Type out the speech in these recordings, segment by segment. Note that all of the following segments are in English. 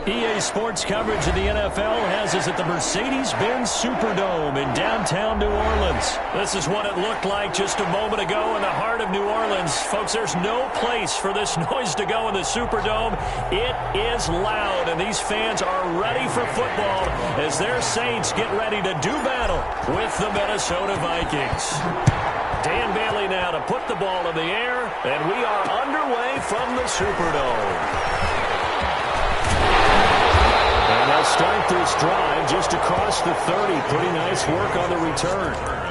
EA Sports coverage of the NFL has us at the Mercedes-Benz Superdome in downtown New Orleans. This is what it looked like just a moment ago in the heart of New Orleans. Folks, there's no place for this noise to go in the Superdome. It is loud, and these fans are ready for football as their Saints get ready to do battle with the Minnesota Vikings. Dan Bailey now to put the ball in the air, and we are underway from the Superdome. And they'll start this drive just across the 30. Pretty nice work on the return.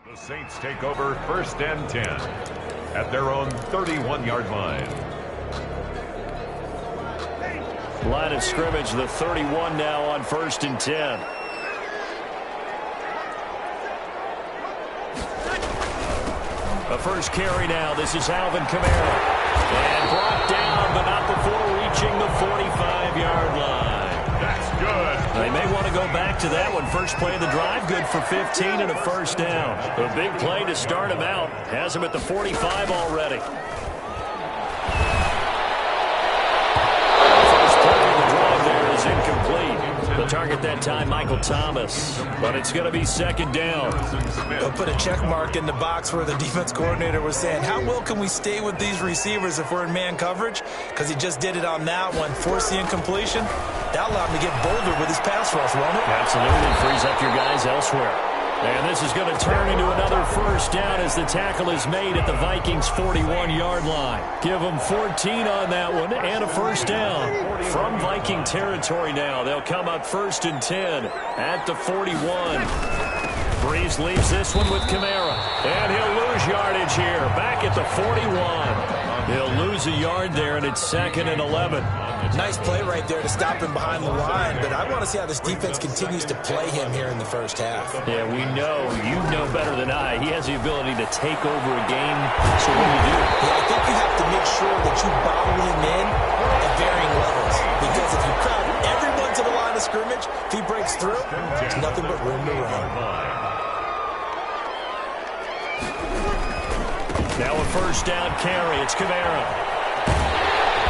The Saints take over 1st and 10 at their own 31-yard line. Line of scrimmage, the 31 now on 1st and 10. A first carry now. This is Alvin Kamara. And brought down, but not before reaching the 45-yard line. That's good. They may want to go back to that one. First play of the drive, good for 15 and a first down. A big play to start him out. Has him at the 45 already. First play of the drive there is incomplete. The target that time, Michael Thomas. But it's going to be 2nd down. They'll put a check mark in the box where the defense coordinator was saying, how well can we stay with these receivers if we're in man coverage? Because he just did it on that one. Force the incompletion. That allowed him to get bolder with his pass rush, won't it? Absolutely. Frees up your guys elsewhere. And this is going to turn into another first down as the tackle is made at the Vikings' 41-yard line. Give them 14 on that one and a first down. From Viking territory now, they'll come up 1st and 10 at the 41. Breeze leaves this one with Kamara. And he'll lose yardage here. Back at the 41. He'll lose a yard there, and it's 2nd and 11. Nice play right there to stop him behind the line, but I want to see how this defense continues to play him here in the first half. Yeah, we know. You know better than I. He has the ability to take over a game. So what do you do? Yeah, I think you have to make sure that you bottle him in at varying levels, because if you crowd everyone to the line of scrimmage, if he breaks through, there's nothing but room to run. Now a first down carry. It's Kamara.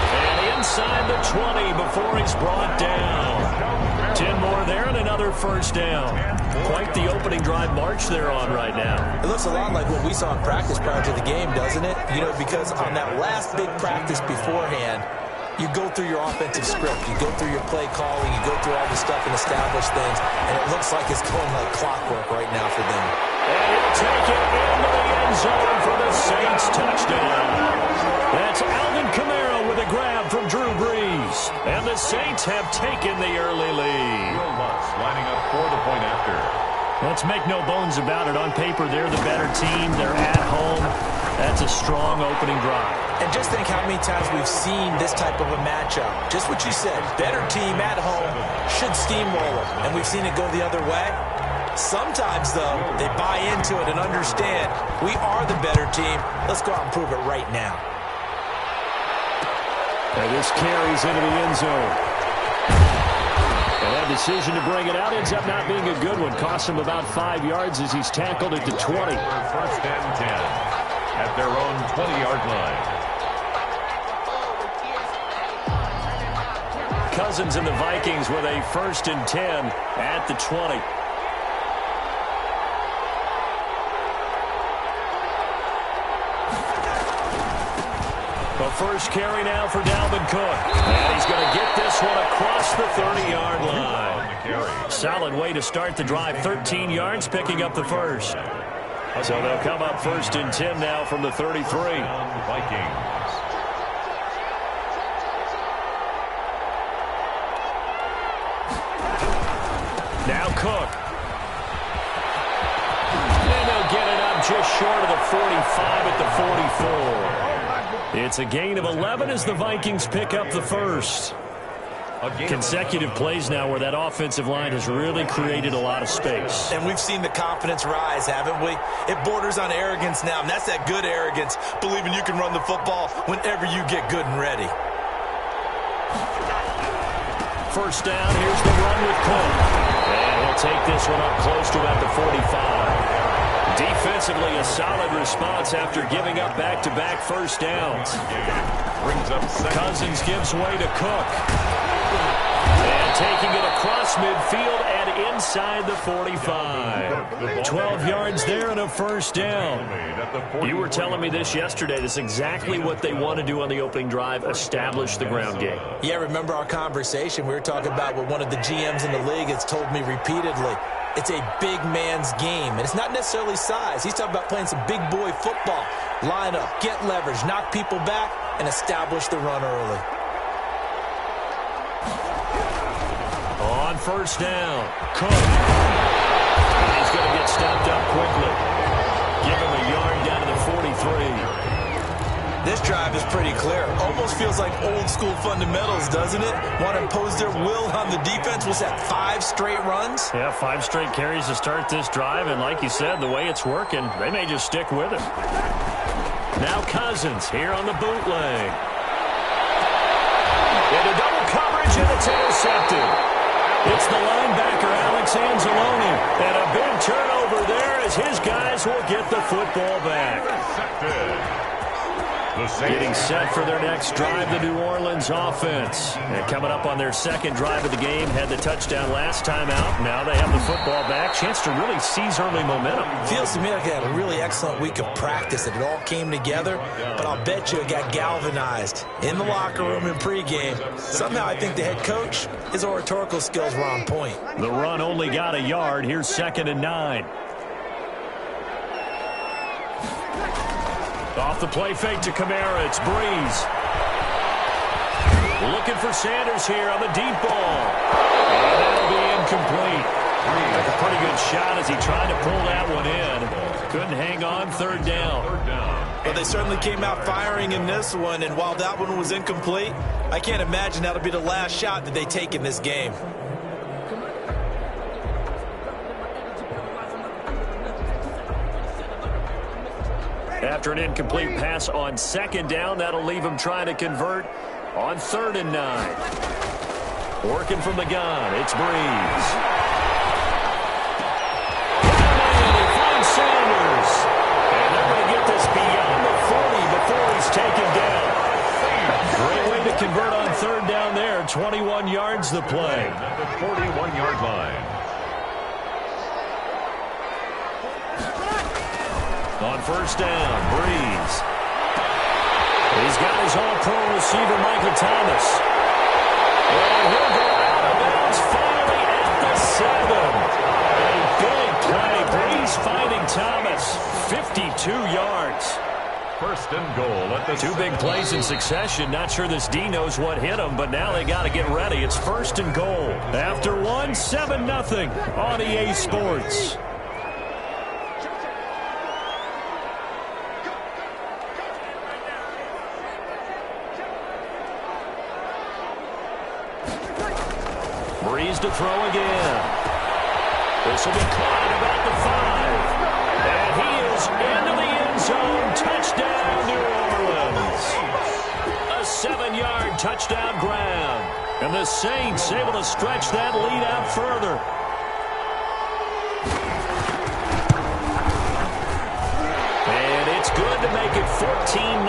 And inside the 20 before he's brought down. 10 more there and another first down. Quite the opening drive march they're on right now. It looks a lot like what we saw in practice prior to the game, doesn't it? You know, because on that last big practice beforehand, you go through your offensive script, you go through your play calling, you go through all the stuff and establish things, and it looks like it's going like clockwork right now for them. And he'll take it into the end zone for the Saints touchdown. That's Alvin Kamara with a grab from Drew Brees. And the Saints have taken the early lead. Lining up for the point after. Let's make no bones about it. On paper, they're the better team. They're at home. That's a strong opening drive. And just think how many times we've seen this type of a matchup. Just what you said, better team at home should steamroll it. And we've seen it go the other way. Sometimes, though, they buy into it and understand we are the better team. Let's go out and prove it right now. And this carries into the end zone. And that decision to bring it out ends up not being a good one. Costs him about 5 yards as he's tackled at the 20. 1st and 10 at their own 20-yard line. Cousins and the Vikings with a 1st and 10 at the 20. The first carry now for Dalvin Cook. And he's going to get this one across the 30-yard line. Solid way to start the drive. 13 yards, picking up the first. So they'll come up 1st and 10 now from the 33. Vikings. Now Cook. And they'll get it up just short of the 45 at the 44. It's a gain of 11 as the Vikings pick up the first. Consecutive plays now where that offensive line has really created a lot of space. And we've seen the confidence rise, haven't we? It borders on arrogance now, and that's that good arrogance, believing you can run the football whenever you get good and ready. First down, here's the run with Cook. And he'll take this one up close to about the 45. Defensively, a solid response after giving up back-to-back first downs. Cousins gives way to Cook. And taking it across midfield and inside the 45. 12 yards there and a first down. You were telling me this yesterday. That's exactly what they want to do on the opening drive, establish the ground game. Yeah, remember our conversation? We were talking about what one of the GMs in the league has told me repeatedly. It's a big man's game, and it's not necessarily size. He's talking about playing some big boy football. Line up, get leverage, knock people back, and establish the run early. On first down, Cook. And he's going to get stopped up quickly. Give him a yard down to the 43. This drive is pretty clear. Almost feels like old school fundamentals, doesn't it? Want to impose their will on the defense. Was that 5 straight runs? Yeah, 5 straight carries to start this drive, and like you said, the way it's working, they may just stick with it. Now Cousins here on the bootleg. Into double coverage, and it's intercepted. It's the linebacker, Alex Anzalone. And a big turnover there as his guys will get the football back. Getting set for their next drive, the New Orleans offense. And coming up on their second drive of the game, had the touchdown last time out. Now they have the football back. Chance to really seize early momentum. Feels to me like they had a really excellent week of practice, and it all came together. But I'll bet you it got galvanized in the locker room in pregame. Somehow I think the head coach, his oratorical skills were on point. The run only got a yard. Here's 2nd and 9. Off the play fake to Kamara, it's Breeze. Looking for Sanders here on the deep ball. And that'll be incomplete. Took a pretty good shot as he tried to pull that one in. Couldn't hang on, 3rd down. But they certainly came out firing in this one, and while that one was incomplete, I can't imagine that'll be the last shot that they take in this game. After an incomplete pass on 2nd down, that'll leave him trying to convert on 3rd and 9. Working from the gun, it's Breeze. And he finds Sanders. And they're going to get this beyond the 40 before he's taken down. Great way to convert on 3rd down there. 21 yards the play. At the 41-yard line. On first down, Breeze. He's got his all-pro receiver, Michael Thomas. And he'll go out of bounds finally at the 7. A big play. Breeze finding Thomas. 52 yards. 1st and goal at the 2 big plays in succession. Not sure this D knows what hit him, but now they got to get ready. It's 1st and goal. After 1, 7-0 on EA Sports. Breeze to throw again. This will be caught at about the 5. And he is into the end zone. Touchdown, New Orleans. A 7-yard touchdown grab. And the Saints able to stretch that lead out further. And it's good to make it 14-0.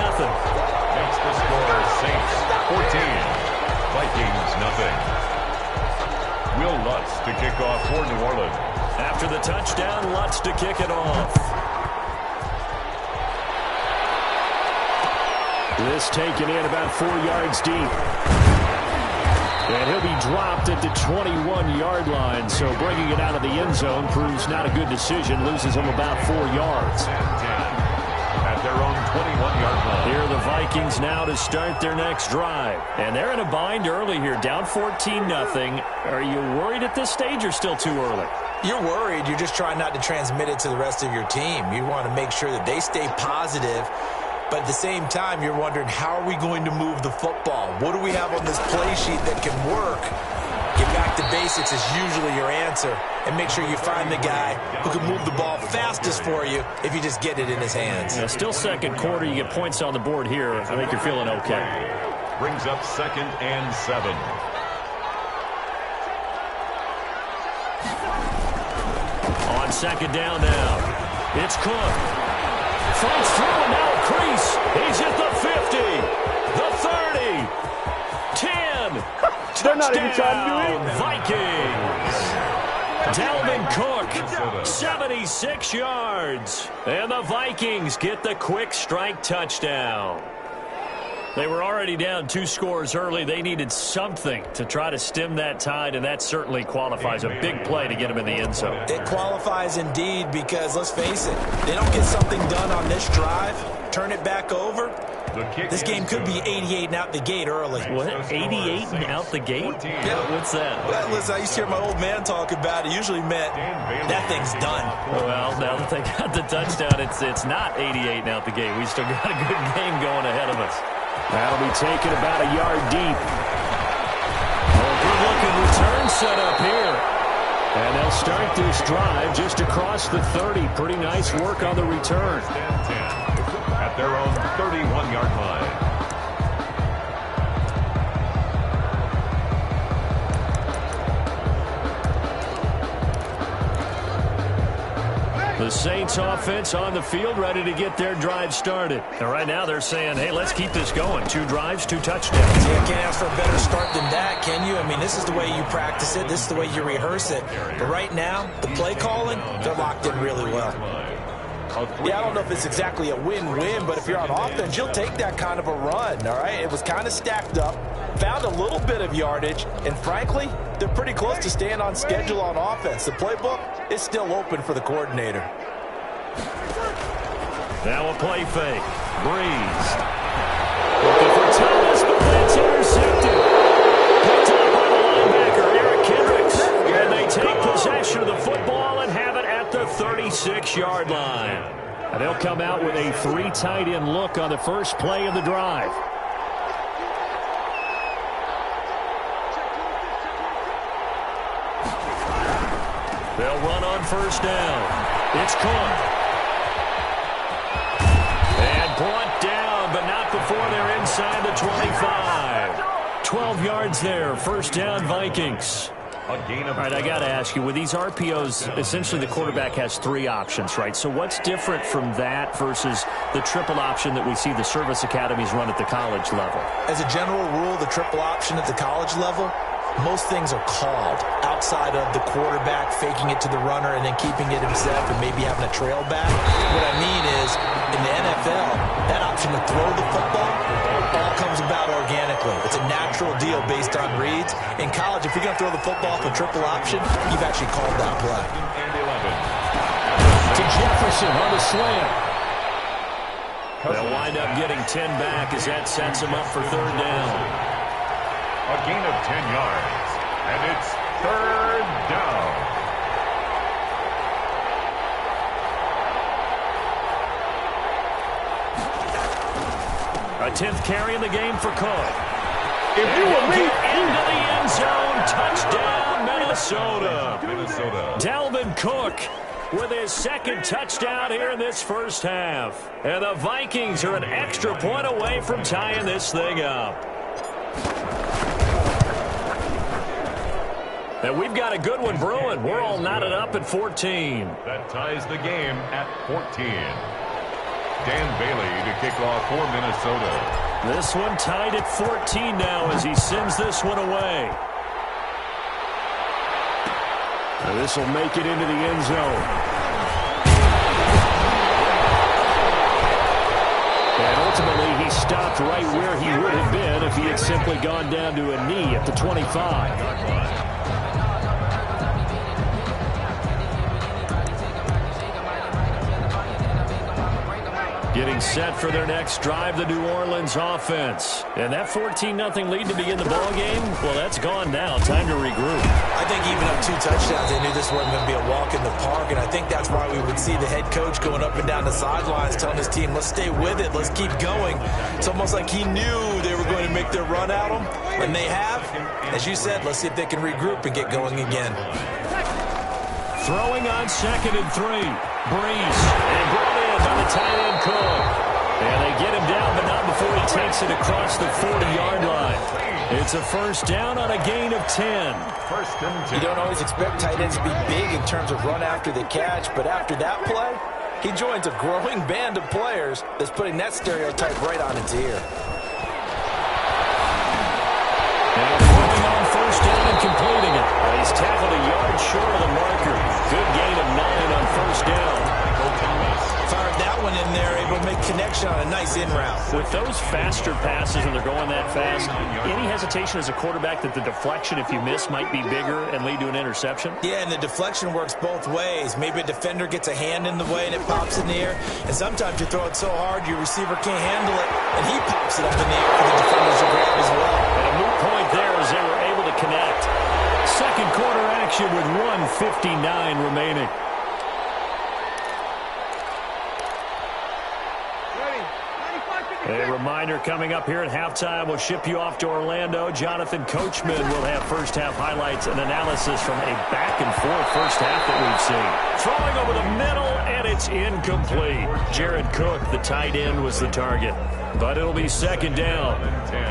Makes the score Saints 14. Vikings Vikings, nothing. Will Lutz to kick off for New Orleans. After the touchdown, Lutz to kick it off. This taken in about 4 yards deep. And he'll be dropped at the 21-yard line. So bringing it out of the end zone proves not a good decision. Loses him about 4 yards. At their own 21-yard line. Here are the Vikings now to start their next drive. And they're in a bind early here, down 14-0. Are you worried at this stage or still too early? You're worried. You're just trying not to transmit it to the rest of your team. You want to make sure that they stay positive. But at the same time, you're wondering, how are we going to move the football? What do we have on this play sheet that can work? Get back to basics is usually your answer. And make sure you find the guy who can move the ball fastest for you if you just get it in his hands. Yeah, still second quarter. You get points on the board here. I think you're feeling okay. Brings up 2nd and 7. On second down now. It's Cook. Fights through and now a crease. He's at the 50, the 30, 10. They're not even trying to do it. Vikings. Dalvin Cook, 76 yards. And the Vikings get the quick strike touchdown. They were already down 2 scores early. They needed something to try to stem that tide, and that certainly qualifies. A big play to get them in the end zone. It qualifies indeed because, let's face it, they don't get something done on this drive, turn it back over, this game could be 88 and out the gate early. What? 88 and out the gate? Yeah. What's that? Well, listen, I used to hear my old man talk about it. Usually meant that thing's done. Well, now that they got the touchdown, it's not 88 and out the gate. We still got a good game going ahead of us. That'll be taken about a yard deep. Good-looking return set up here. And they'll start this drive just across the 30. Pretty nice work on the return. At their own 31-yard line. The Saints offense on the field, ready to get their drive started. And right now they're saying, hey, let's keep this going. 2 drives, 2 touchdowns. You can't ask for a better start than that, can you? I mean, this is the way you practice it. This is the way you rehearse it. But right now, the play calling, they're locked in really well. Yeah, I don't know if it's exactly a win-win, but if you're on offense, you'll take that kind of a run, all right? It was kind of stacked up, found a little bit of yardage, and frankly, they're pretty close to staying on schedule on offense. The playbook is still open for the coordinator. Now a play fake. Breeze. Looking for Thomas, but that's intercepted. Picked up by the linebacker, Eric Kendricks. And they take possession of the football and have it at the 36-yard line. And they'll come out with a 3 tight end look on the first play of the drive. They'll run on first down. It's Cook. And brought down, but not before they're inside the 25. 12 yards there. First down, Vikings. All right, I got to ask you, with these RPOs, essentially the quarterback has 3 options, right? So what's different from that versus the triple option that we see the service academies run at the college level? As a general rule, the triple option at the college level, most things are called outside of the quarterback faking it to the runner and then keeping it himself and maybe having a trail back. What I mean is, in the NFL, that option to throw the football all comes about organically. It's a natural deal based on reads. In college, if you're going to throw the football off a triple option, you've actually called that play. To Jefferson on the slant. They'll wind up getting 10 back as that sets them up for 3rd down. A gain of 10 yards, and it's 3rd down. A 10th carry in the game for Cook. If you were me, into the end zone, touchdown, Minnesota. Dalvin Cook with his 2nd touchdown here in this first half. And the Vikings are an extra point away from tying this thing up. And we've got a good one brewing. We're all knotted up at 14. That ties the game at 14. Dan Bailey to kick off for Minnesota. This one tied at 14 now as he sends this one away. This will make it into the end zone. And ultimately, he stopped right where he would have been if he had simply gone down to a knee at the 25. Getting set for their next drive, the New Orleans offense. And that 14-0 lead to begin the ball game, well, that's gone now. Time to regroup. I think even up 2 touchdowns, they knew this wasn't going to be a walk in the park, and I think that's why we would see the head coach going up and down the sidelines telling his team, let's stay with it, let's keep going. It's almost like he knew they were going to make their run at him, and they have. As you said, let's see if they can regroup and get going again. Throwing on 2nd and 3. Breeze, and brought in by the tight end Cook. And they get him down, but not before he takes it across the 40-yard line. It's a first down on a gain of 10. First and 10. You don't always expect tight ends to be big in terms of run after the catch, but after that play, he joins a growing band of players that's putting that stereotype right on its ear. And throwing on first down and completing it. He's tackled a yard short of the marker. Good gain of 9 on first down. Fired that one in there, able to make connection on a nice in route. With those faster passes and they're going that fast, any hesitation as a quarterback that the deflection, if you miss, might be bigger and lead to an interception? Yeah, and the deflection works both ways. Maybe a defender gets a hand in the way and it pops in the air. And sometimes you throw it so hard your receiver can't handle it, and he pops it up in the air for the defenders to grab as well. And a moot point there as they were able to connect. Second quarter action with 1:59 remaining. A reminder coming up here at halftime. We'll ship you off to Orlando. Jonathan Coachman will have first-half highlights and analysis from a back-and-forth first half that we've seen. Throwing over the middle, and it's incomplete. Jared Cook, the tight end, was the target. But it'll be second down.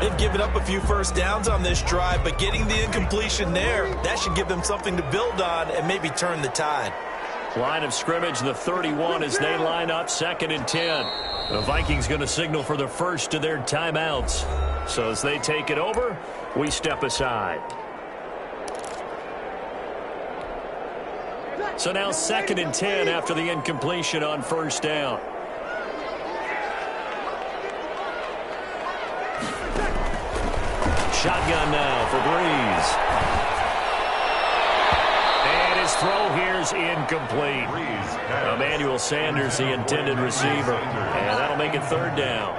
They've given up a few first downs on this drive, but getting the incompletion there, that should give them something to build on and maybe turn the tide. Line of scrimmage, the 31 as they line up, 2nd and 10. The Vikings going to signal for the first of their timeouts. So as they take it over, we step aside. So now 2nd and 10 after the incompletion on first down. Shotgun now for Breeze. And his throw here's incomplete. Emmanuel Sanders, the intended receiver. And that'll make it third down.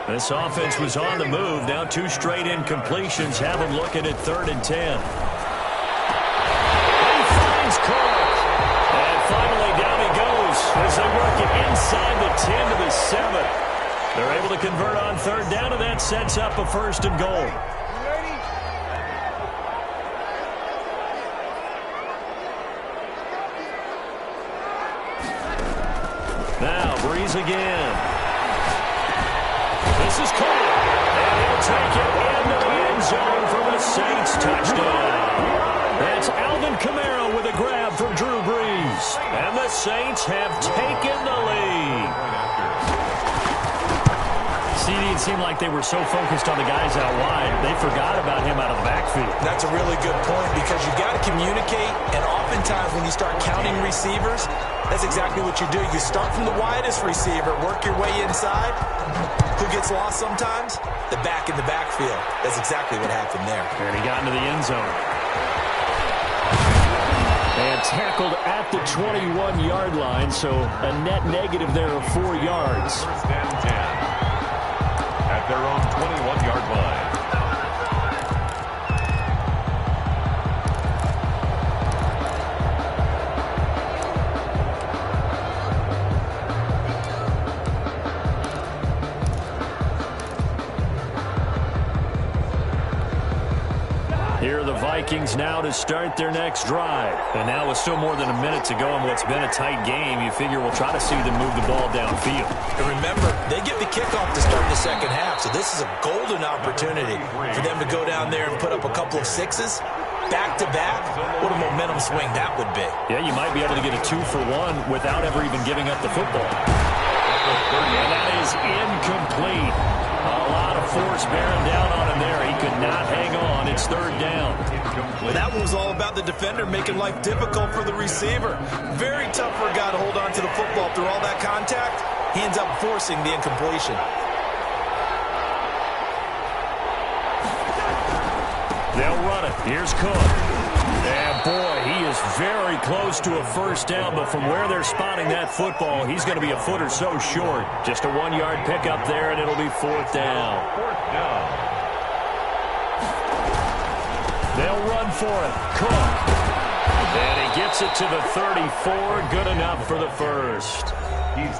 This offense was on the move. Now 2 straight incompletions have them looking at 3rd and 10. He finds Cook. And finally down he goes as they work it inside the 10 to the 7. They're able to convert on third down, and that sets up a 1st and goal. Now, Breeze again. This is caught. And he'll take it into the end zone for the Saints touchdown. That's Alvin Kamara with a grab from Drew Brees. And the Saints have taken the lead. It seemed like they were so focused on the guys out wide, they forgot about him out of the backfield. That's a really good point because you've got to communicate, and oftentimes when you start counting receivers, that's exactly what you do. You start from the widest receiver, work your way inside. Who gets lost sometimes? The back in the backfield. That's exactly what happened there. And he got into the end zone. And tackled at the 21-yard line, so a net negative there of 4 yards. First and 10. At their own 21-yard line. Here are the Vikings now to start their next drive. And now with still more than a minute to go in what's been a tight game, you figure we'll try to see them move the ball downfield. And remember, they get the kickoff to start the second half, so this is a golden opportunity for them to go down there and put up a couple of sixes. Back-to-back, what a momentum swing that would be. Yeah, you might be able to get a 2-for-1 without ever even giving up the football. And that is incomplete. A lot of force bearing down on him there. He could not hang on. It's third down. Well, that one was all about the defender making life difficult for the receiver. Very tough for a guy to hold on to the football through all that contact. He ends up forcing the incompletion. They'll run it. Here's Cook. And, boy, he is very close to a first down, but from where they're spotting that football, he's going to be a foot or so short. Just a 1-yard pickup there, and it'll be fourth down. They'll run for it. Cook. And he gets it to the 34. Good enough for the first.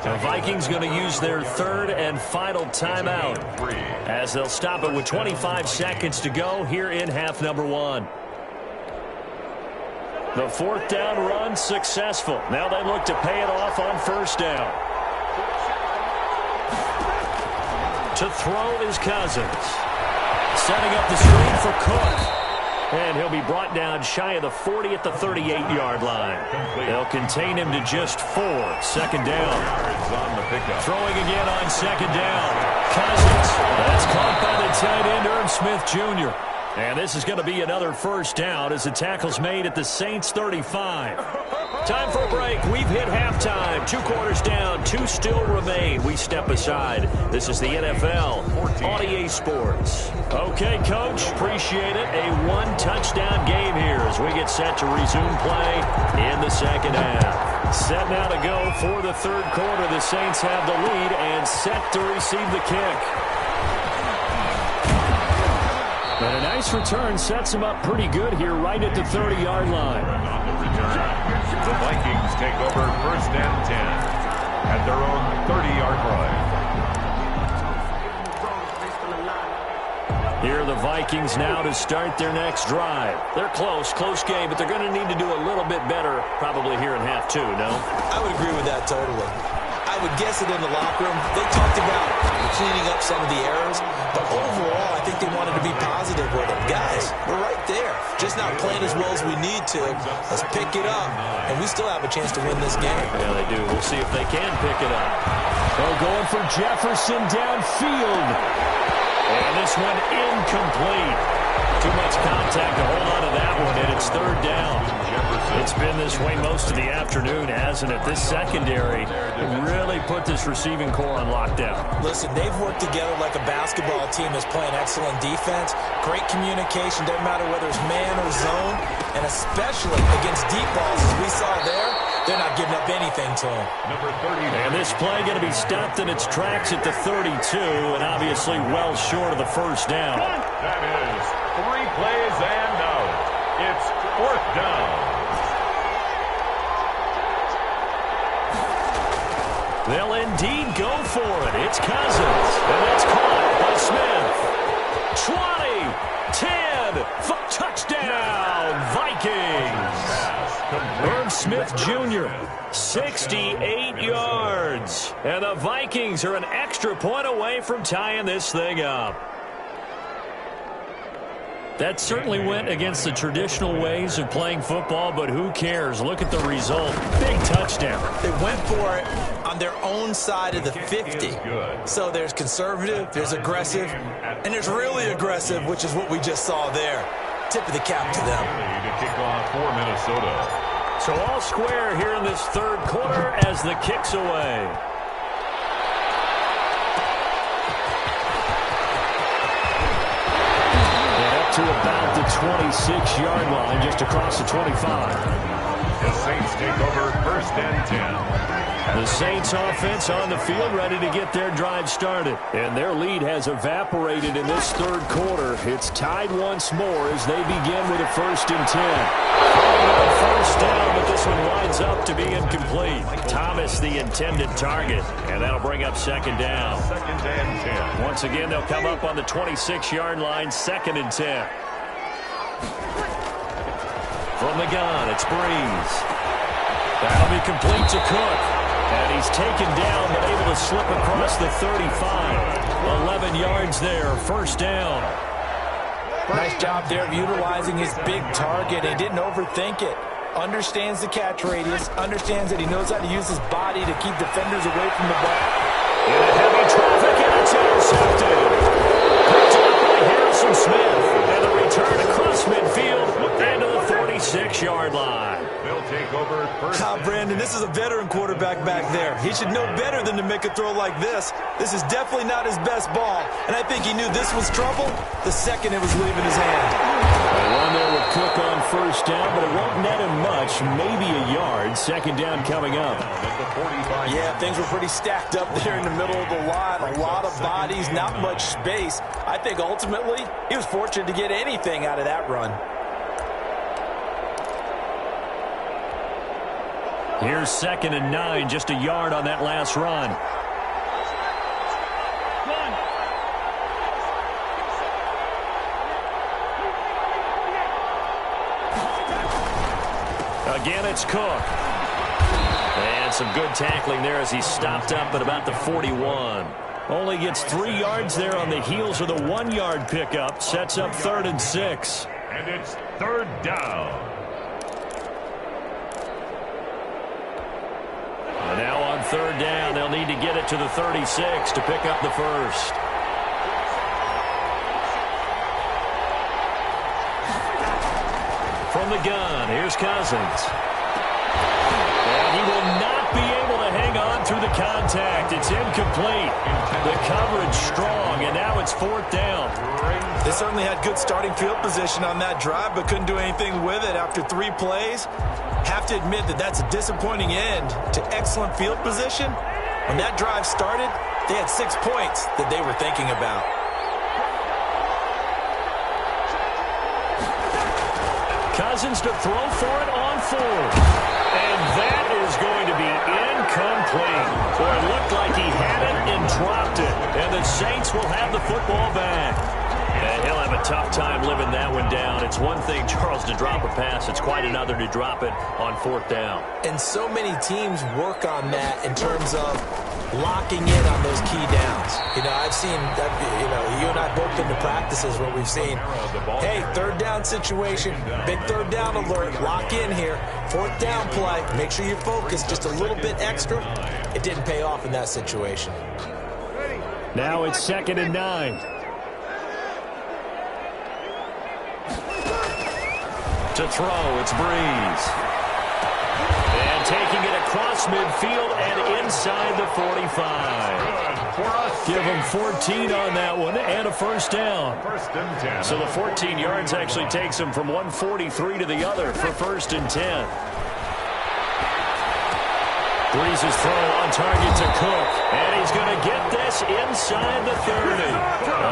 The Vikings going to use their third and final timeout as they'll stop it with 25 seconds to go here in half number 1. The fourth down run successful. Now they look to pay it off on first down. To throw is Cousins. Setting up the screen for Cook. And he'll be brought down shy of the 40 at the 38-yard line. They'll contain him to just 4. Second down. Throwing again on second down. Cousins. That's caught by the tight end, Irv Smith Jr. And this is going to be another first down as the tackle's made at the Saints 35. Time for a break. We've hit halftime. 2 quarters down. 2 still remain. We step aside. This is the NFL on EA Sports. Okay, Coach. Appreciate it. A 1-touchdown game here as we get set to resume play in the second half. Set now to go for the third quarter. The Saints have the lead and set to receive the kick. But a nice return sets them up pretty good here right at the 30-yard line. The Vikings take over first and 10 at their own 30-yard line. Here are the Vikings now to start their next drive. They're close game, but they're going to need to do a little bit better probably here in half 2, no? I would agree with that totally. I would guess it in the locker room. They talked about cleaning up some of the errors, but overall, I think they wanted to be positive with them. Guys, we're right there. Just not playing as well as we need to. Let's pick it up, and we still have a chance to win this game. Yeah, they do. We'll see if they can pick it up. They're going for Jefferson downfield. And this one incomplete. Too much contact to hold on to that one, and it's third down. It's been this way most of the afternoon, hasn't it? This secondary really put this receiving core on lockdown. Listen, they've worked together like a basketball team is playing excellent defense. Great communication, doesn't matter whether it's man or zone, and especially against deep balls, as we saw there, they're not giving up anything to them. Number 30. And this play going to be stopped in its tracks at the 32, and obviously well short of the first down. That is 3 plays and out. It's fourth down. They'll indeed go for it. It's Cousins, and that's caught by Smith. 20, 10, touchdown, Vikings. Irv Smith Jr., 68 yards. And the Vikings are an extra point away from tying this thing up. That certainly went against the traditional ways of playing football, but who cares? Look at the result. Big touchdown. They went for it on their own side of the 50. So there's conservative, there's aggressive, and there's really aggressive, which is what we just saw there. Tip of the cap to them. To kick off for Minnesota. So all square here in this third quarter as the kick's away. To about the 26-yard line, just across the 25. The Saints take over first and 10. The Saints offense on the field ready to get their drive started. And their lead has evaporated in this third quarter. It's tied once more as they begin with a first and 10. First down, but this one winds up to be incomplete. Thomas the intended target, and that'll bring up second down. Second and 10. Once again, they'll come up on the 26-yard line, second and 10. From the gun, it's Breeze. That'll be complete to Cook. And he's taken down, but able to slip across the 35. 11 yards there, first down. Nice job there of utilizing his big target. He didn't overthink it. Understands the catch radius. Understands that he knows how to use his body to keep defenders away from the ball. In a heavy traffic, and it's intercepted. Wilson Smith. And the return across midfield into the 46-yard line. They'll take over first. Brandon, this is a veteran quarterback back there. He should know better than to make a throw like this. This is definitely not his best ball, and I think he knew this was trouble the second it was leaving his hand. A run there with Cook on first down, but it won't net him much, maybe a yard. Second down coming up. Yeah, things were pretty stacked up there in the middle of the line. A lot of bodies, not much space. I think ultimately he was fortunate to get anything out of that run. Here's 2nd and 9, just a yard on that last run. Again, it's Cook. And some good tackling there as he stopped up at about the 41. Only gets 3 yards there on the heels of the 1-yard pickup. Sets up 3rd and 6. And it's 3rd down. And now on 3rd down, they'll need to get it to the 36 to pick up the first. From the gun, here's Cousins. And he will not be able to hang on through the contact. It's incomplete. The coverage strong, and now it's 4th down. They certainly had good starting field position on that drive, but couldn't do anything with it after 3 plays. Have to admit that that's a disappointing end to excellent field position. When that drive started, they had 6 points that they were thinking about. Cousins to throw for it on 4th. And that is going to be incomplete. Boy, it looked like he had it and dropped it. And the Saints will have the football back. And he'll have a tough time living that one down. It's one thing, Charles, to drop a pass. It's quite another to drop it on 4th down. And so many teams work on that in terms of locking in on those key downs. You know, I've seen that, you and I both been to practices where we've seen, hey, 3rd down situation, big 3rd down alert, lock in here, 4th down play, make sure you focus just a little bit extra. It didn't pay off in that situation. Now it's 2nd and 9. To throw, it's Breeze. And taking it across midfield and inside the 45. Give him 14 on that one and a 1st down. 1st and 10. So the 14 yards actually takes him from 143 to the other for 1st and 10. Breeze's throw on target to Cook. And he's going to get this inside the 30.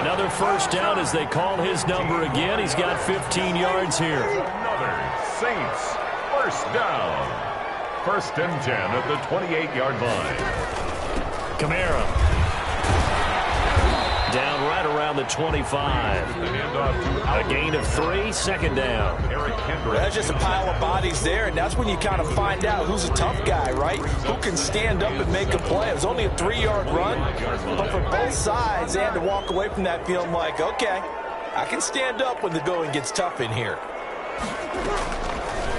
Another 1st down as they call his number again. He's got 15 yards here. Another Saints 1st down. 1st and 10 at the 28-yard line. Kamara. Down right around the 25. A gain of 3, 2nd down. That's just a pile of bodies there, and that's when you kind of find out who's a tough guy, right? Who can stand up and make a play. It was only a 3-yard run, but for both sides, they had to walk away from that feeling like, okay, I can stand up when the going gets tough in here.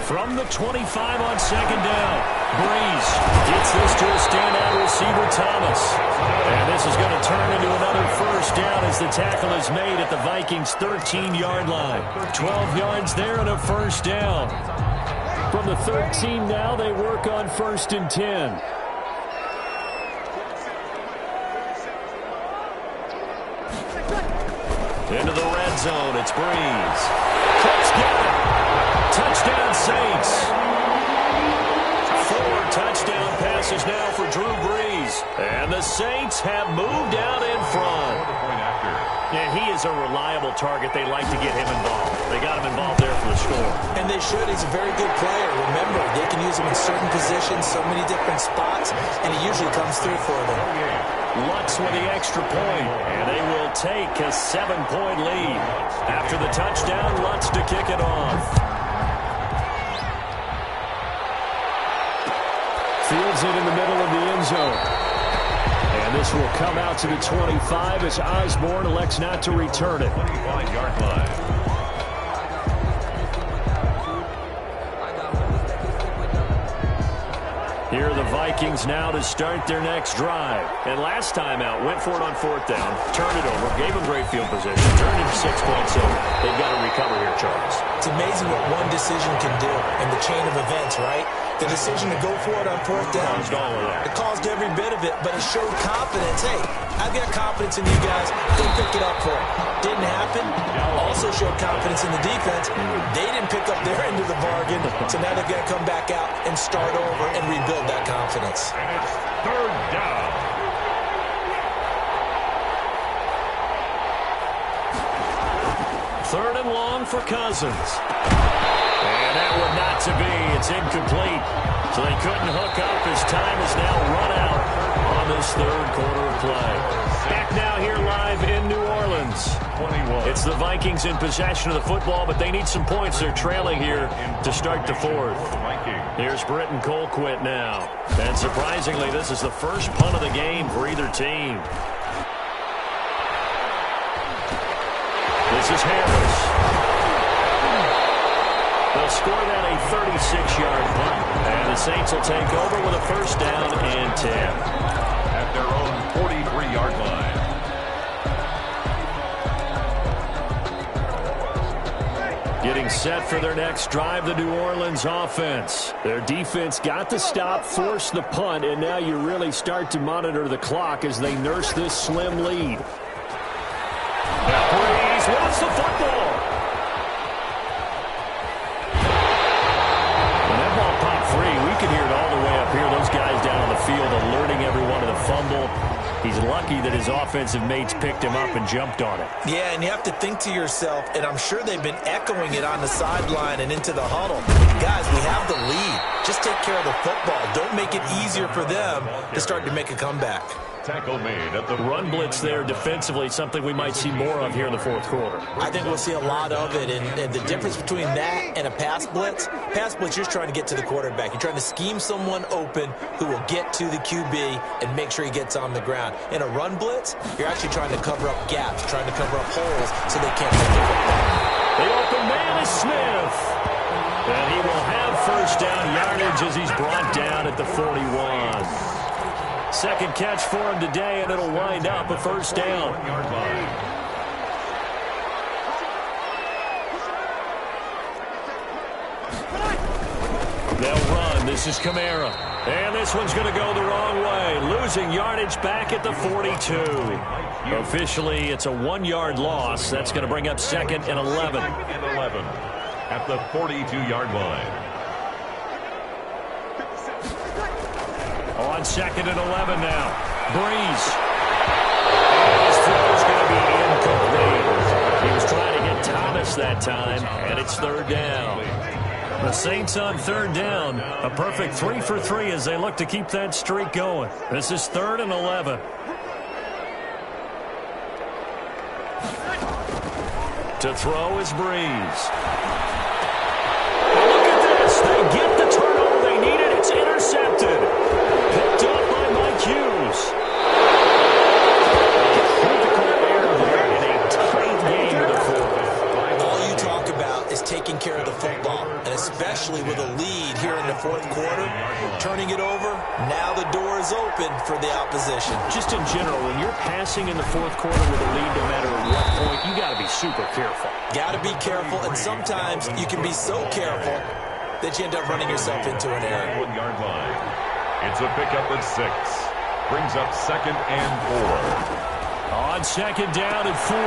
From the 25 on 2nd down, Breeze gets this to a standout receiver, Thomas. And this is going to turn into another 1st down as the tackle is made at the Vikings' 13-yard line. 12 yards there and a 1st down. From the 13 now, they work on 1st and 10. Into the red zone, it's Breeze. Cook's got it. Touchdown, Saints. 4 touchdown passes now for Drew Brees. And the Saints have moved out in front. And he is a reliable target. They like to get him involved. They got him involved there for the score. And they should. He's a very good player. Remember, they can use him in certain positions, so many different spots, and he usually comes through for them. Lutz with the extra point, and they will take a 7-point lead. After the touchdown, Lutz to kick it off. Fields it in the middle of the end zone. And this will come out to the 25 as Osborne elects not to return it. 25-yard line. Here are the Vikings now to start their next drive. And last time out, went for it on 4th down, turned it over, gave them great field position, turned into 6 points. So they've got to recover here, Charles. It's amazing what one decision can do in the chain of events, right? The decision to go for it on 4th down, it caused every bit of it, but it showed confidence. Hey, I've got confidence in you guys. Go pick it up for it. Didn't happen. Also showed confidence in the defense. They didn't pick up their end of the bargain, so now they've got to come back out and start over and rebuild that confidence. And it's 3rd down. Third and long for Cousins. And that one not to be. It's incomplete. So they couldn't hook up. His time is now run out on this 3rd quarter of play. Back now here live in New Orleans. 21. It's the Vikings in possession of the football, but they need some points. They're trailing here to start the 4th. Here's Britton Colquitt now. And surprisingly, this is the first punt of the game for either team. This is Harris. They'll score that a 36-yard punt. And the Saints will take over with a 1st down and 10. At their own 43-yard line. Getting set for their next drive, the New Orleans offense. Their defense got the stop, forced the punt, and now you really start to monitor the clock as they nurse this slim lead. Now Breeze wants the football. When that ball popped free, we could hear it all the way up here. Those guys down on the field alerting everyone of the fumble. He's lucky that his offensive mates picked him up and jumped on it. Yeah, and you have to think to yourself, and I'm sure they've been echoing it on the sideline and into the huddle. Guys, we have the lead. Just take care of the football. Don't make it easier for them to start to make a comeback. Tackle made at the run blitz there defensively, something we might see more of here in the 4th quarter. I think we'll see a lot of it, and the difference between that and a pass blitz, you're just trying to get to the quarterback. You're trying to scheme someone open who will get to the QB and make sure he gets on the ground. In a run blitz, you're actually trying to cover up gaps, trying to cover up holes so they can't pick it up. The open man is Smith. And he will have 1st down yardage as he's brought down at the 41. Second catch for him today, and it'll wind up a 1st down. They'll run. This is Kamara. And this one's going to go the wrong way. Losing yardage back at the 42. Officially, it's a 1-yard loss. That's going to bring up 2nd and 11. At the 42-yard line. On 2nd and 11 now. Breeze. His throw is going to be incomplete. He was trying to hit Thomas that time, and it's 3rd down. The Saints on 3rd down. A perfect 3 for 3 as they look to keep that streak going. This is 3rd and 11. To throw is Breeze. Look at this. They get the turnover they needed. It's intercepted. Picked up by Mike Hughes. Critical error there in a tight game to the 4th. All you talk about is taking care of the football, and especially with a lead here in the 4th quarter, turning it over, now the door is open for the opposition. Just in general, when you're passing in the 4th quarter with a lead, no matter at what point, you got to be super careful. Got to be careful, and sometimes you can be so careful that you end up running yourself into an error. 1-yard line. It's a pickup at 6. Brings up 2nd and 4. On 2nd down and 4.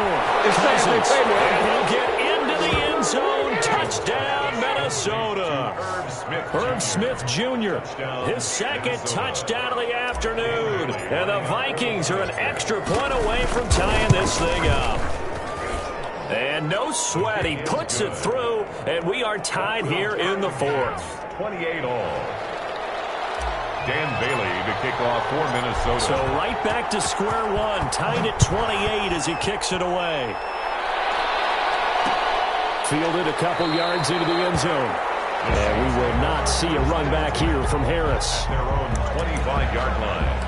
Cousins. And he'll get into the end zone. Touchdown, Minnesota. Herb Smith Jr. His 2nd touchdown of the afternoon. And the Vikings are an extra point away from tying this thing up. And no sweat. He puts it through, and we are tied here in the 4th. 28 all. Dan Bailey to kick off for Minnesota. So right back to square one, tied at 28 as he kicks it away. Fielded a couple yards into the end zone. And we will not see a run back here from Harris. Their own 25-yard line.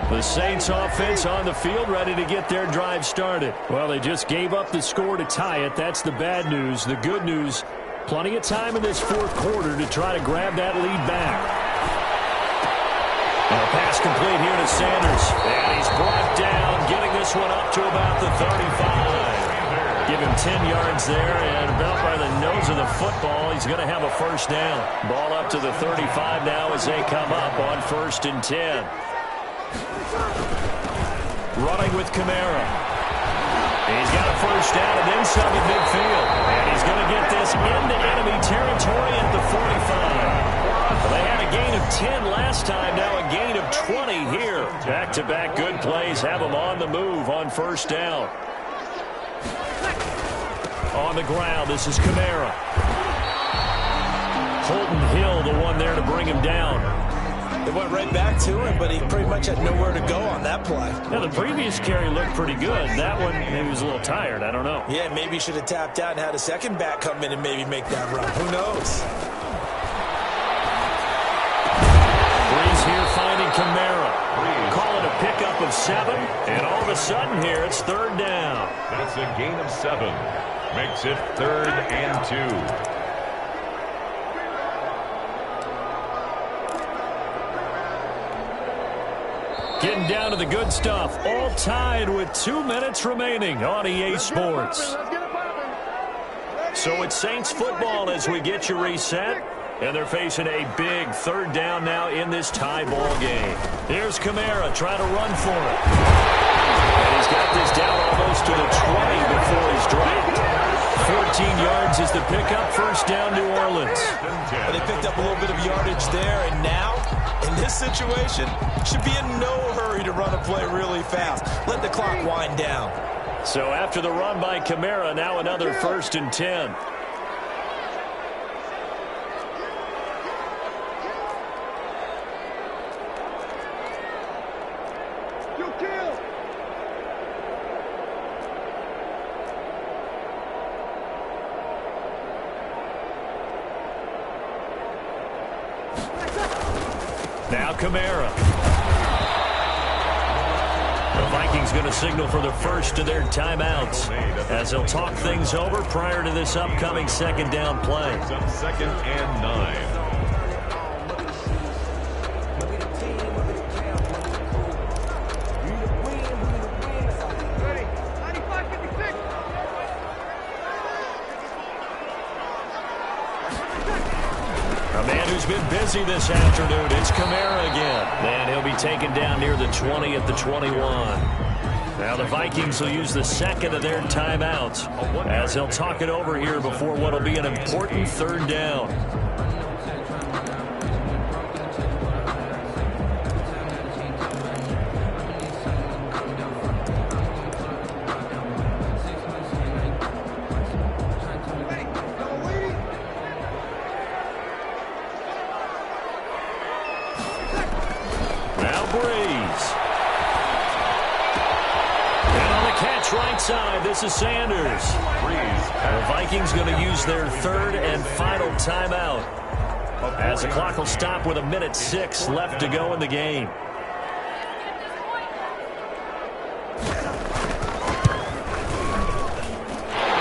The Saints offense on the field, ready to get their drive started. Well, they just gave up the score to tie it. That's the bad news. The good news, Plenty of time in this fourth quarter to try to grab that lead back. And a pass complete here to Sanders. And he's brought down, getting this one up to about the 35. Give him 10 yards there, and about by the nose of the football, he's going to have a first down. Ball up to the 35 now as they come up on 1st and 10. Running with Kamara. He's got a first down and then some at midfield. And he's going to get this into enemy territory at the 45. Well, they had a gain of 10 last time, now a gain of 20 here. Back-to-back good plays have them on the move on first down. On the ground, this is Kamara. Holton Hill, the one there to bring him down. They went right back to him, but he pretty much had nowhere to go on that play. Now, the previous carry looked pretty good. That one, he was a little tired. I don't know. Yeah, maybe he should have tapped out and had a second back come in and maybe make that run. Who knows? Breeze here finding Kamara. Call it a pickup of 7, and all of a sudden here, it's 3rd down. That's a gain of 7. Makes it 3rd and 2. Getting down to the good stuff. All tied with 2 minutes remaining on EA Sports. So it's Saints football as we get you reset. And they're facing a big 3rd down now in this tie ball game. Here's Kamara trying to run for it. And he's got this down almost to the 20 before he's dropped. 14 yards is the pickup. First down, New Orleans. Well, they picked up a little bit of yardage there, and now, in this situation, should be in no hurry to run a play really fast. Let the clock wind down. So after the run by Kamara, now another 1st and 10. Now Kamara. The Vikings going to signal for the first of their timeouts as they'll talk things over prior to this upcoming 2nd down play. 2nd and 9. Been busy this afternoon. It's Kamara again. And he'll be taken down near the 20 at the 21. Now the Vikings will use the 2nd of their timeouts as they'll talk it over here before what will be an important 3rd down. Right side, this is Sanders. The Vikings going to use their 3rd and final timeout as the clock will stop with 1:06 left to go in the game.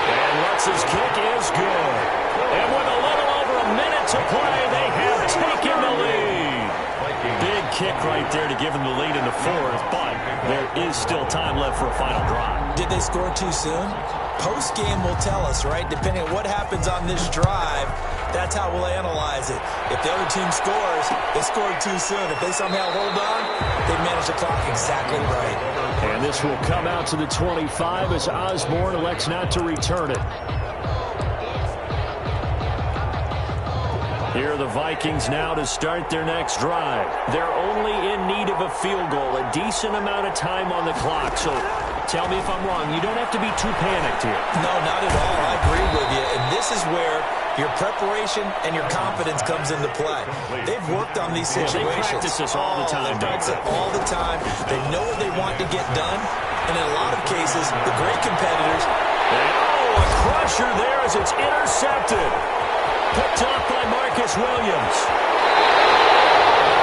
And Lutz's kick is good. And with a little over a minute to play, they have taken the lead. Big kick right there to give them the lead in the 4th, but there is still time left for a final drive. Did they score too soon? Post-game will tell us, right? Depending on what happens on this drive, that's how we'll analyze it. If the other team scores, they scored too soon. If they somehow hold on, they manage the clock exactly right. And this will come out to the 25 as Osborne elects not to return it. Here are the Vikings now to start their next drive. They're only in need of a field goal, a decent amount of time on the clock. So tell me if I'm wrong. You don't have to be too panicked here. No, not at all. I agree with you. And this is where your preparation and your confidence comes into play. They've worked on these situations. They practice this all the time. They practice it all the time. They know what they want to get done. And in a lot of cases, the great competitors. Oh, a crusher there as it's intercepted. Picked off by Marcus Williams.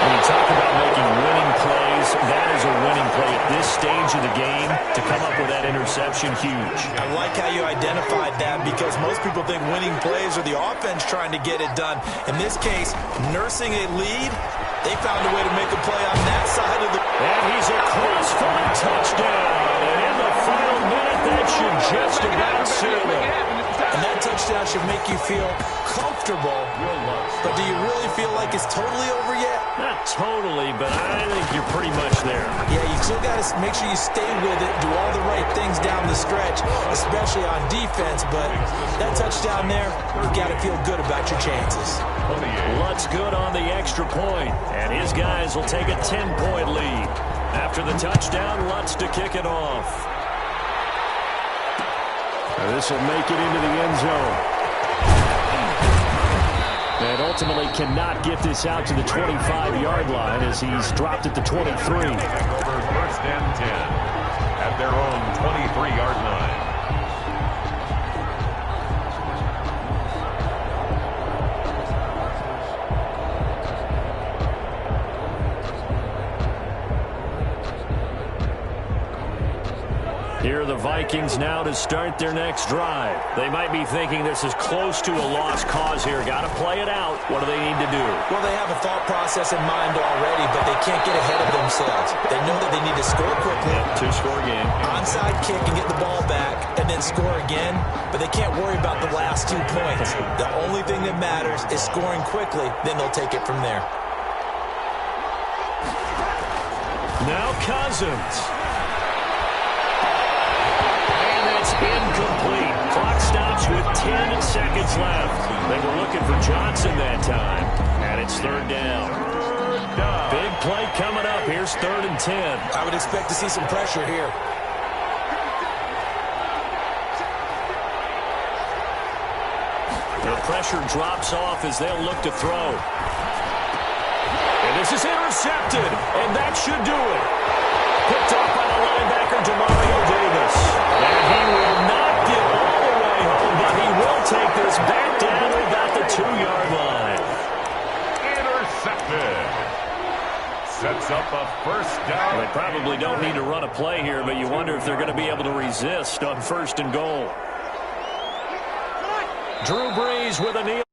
When you talk about making winning plays Breeze, that is a winning play at this stage of the game. To come up with that interception, huge. I like how you identified that because most people think winning plays are the offense trying to get it done. In this case, nursing a lead, they found a way to make a play on that side of the... And he's across for a touchdown. And in the final minute, that should just about seal it. And that touchdown should make you feel comfortable. But do you really feel like it's totally over yet? Not totally, but I think you're pretty much there. Yeah, you still got to make sure you stay with it, do all the right things down the stretch, especially on defense. But that touchdown there, you've got to feel good about your chances. Lutz good on the extra point, and his guys will take a 10-point lead. After the touchdown, Lutz to kick it off. This will make it into the end zone. And ultimately cannot get this out to the 25-yard line as he's dropped at the 23. Over 1st and 10 at their own 23-yard line. Here are the Vikings now to start their next drive. They might be thinking this is close to a lost cause here. Got to play it out. What do they need to do? Well, they have a thought process in mind already, but they can't get ahead of themselves. They know that they need to score quickly. Two-score game. Onside kick and get the ball back and then score again, but they can't worry about the last 2 points. The only thing that matters is scoring quickly, then they'll take it from there. Now Cousins. Incomplete. Clock stops with 10 seconds left. They were looking for Johnson that time. And it's 3rd down. Big play coming up. Here's 3rd and 10. I would expect to see some pressure here. The pressure drops off as they'll look to throw. And this is intercepted. And that should do it. Picked up by the linebacker, Davis. And he will not get all the way home, but he will take this back down to about the 2-yard line. Intercepted. Sets up a 1st down. Well, they probably don't need to run a play here, but you wonder if they're going to be able to resist on 1st and goal. Drew Brees with a knee.